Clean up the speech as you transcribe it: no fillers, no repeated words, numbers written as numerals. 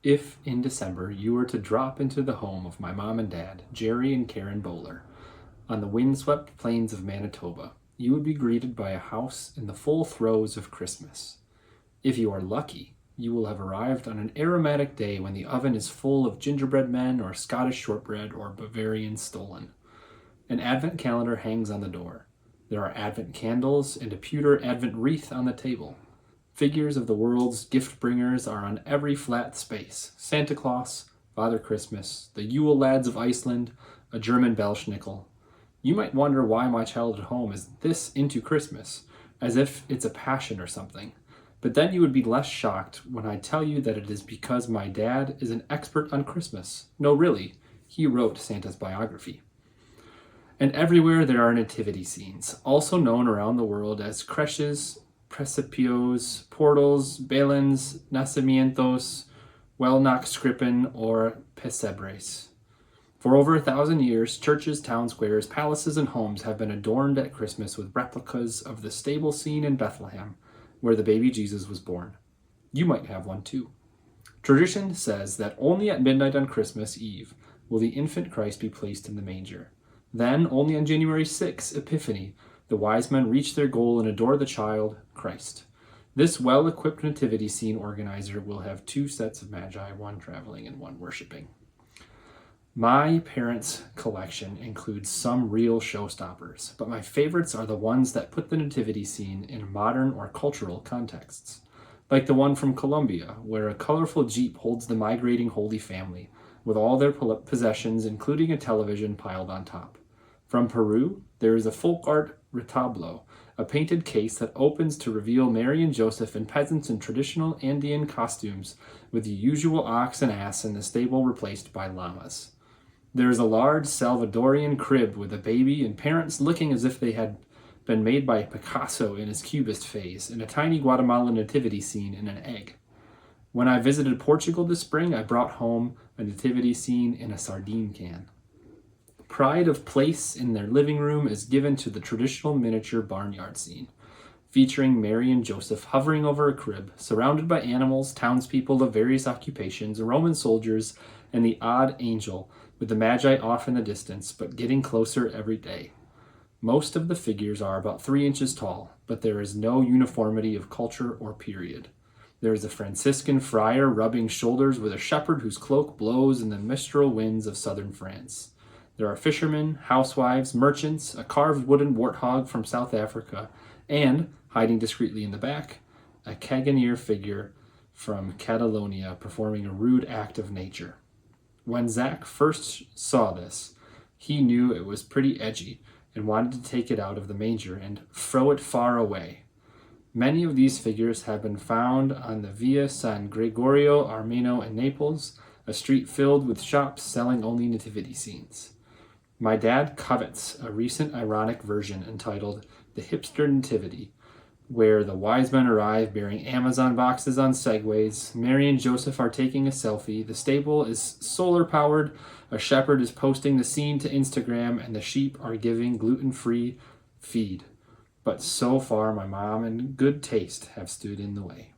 if in December you were to drop into the home of my mom and dad, Jerry and Karen Bowler, on the windswept plains of Manitoba, you would be greeted by a house in the full throes of Christmas. If you are lucky, you will have arrived on an aromatic day when the oven is full of gingerbread men or Scottish shortbread or Bavarian stollen. An Advent calendar hangs on the door. There are Advent candles and a pewter Advent wreath on the table. Figures of the world's gift bringers are on every flat space. Santa Claus, Father Christmas, the Yule lads of Iceland, a German Belschnickel. You might wonder why my childhood home is this into Christmas, as if it's a passion or something. But then you would be less shocked when I tell you that it is because my dad is an expert on Christmas. No, really, he wrote Santa's biography. And everywhere there are nativity scenes, also known around the world as creches, precipios, portals, belens, nacimientos, Wellnock-Skrippen, or pesebres. For over 1,000 years, churches, town squares, palaces, and homes have been adorned at Christmas with replicas of the stable scene in Bethlehem, where the baby Jesus was born. You might have one too. Tradition says that only at midnight on Christmas Eve will the infant Christ be placed in the manger. Then, only on January 6, Epiphany, the wise men reach their goal and adore the child, Christ. This well-equipped nativity scene organizer will have 2 sets of magi, one traveling and one worshiping. My parents' collection includes some real showstoppers, but my favorites are the ones that put the nativity scene in modern or cultural contexts. Like the one from Colombia, where a colorful Jeep holds the migrating Holy Family, with all their possessions, including a television, piled on top. From Peru, there is a folk art retablo, a painted case that opens to reveal Mary and Joseph and peasants in traditional Andean costumes, with the usual ox and ass in the stable replaced by llamas. There is a large Salvadorian crib with a baby and parents looking as if they had been made by Picasso in his Cubist phase, and a tiny Guatemalan nativity scene in an egg. When I visited Portugal this spring, I brought home a nativity scene in a sardine can. Pride of place in their living room is given to the traditional miniature barnyard scene, featuring Mary and Joseph hovering over a crib, surrounded by animals, townspeople of various occupations, Roman soldiers, and the odd angel, with the Magi off in the distance, but getting closer every day. Most of the figures are about 3 inches tall, but there is no uniformity of culture or period. There is a Franciscan friar rubbing shoulders with a shepherd whose cloak blows in the mistral winds of southern France. There are fishermen, housewives, merchants, a carved wooden warthog from South Africa, and, hiding discreetly in the back, a Caganeer figure from Catalonia performing a rude act of nature. When Zach first saw this, he knew it was pretty edgy and wanted to take it out of the manger and throw it far away. Many of these figures have been found on the Via San Gregorio Armeno in Naples, a street filled with shops selling only nativity scenes. My dad covets a recent ironic version entitled The Hipster Nativity, where the wise men arrive bearing Amazon boxes on Segways, Mary and Joseph are taking a selfie, the stable is solar-powered, a shepherd is posting the scene to Instagram, and the sheep are giving gluten-free feed. But so far, my mom and good taste have stood in the way.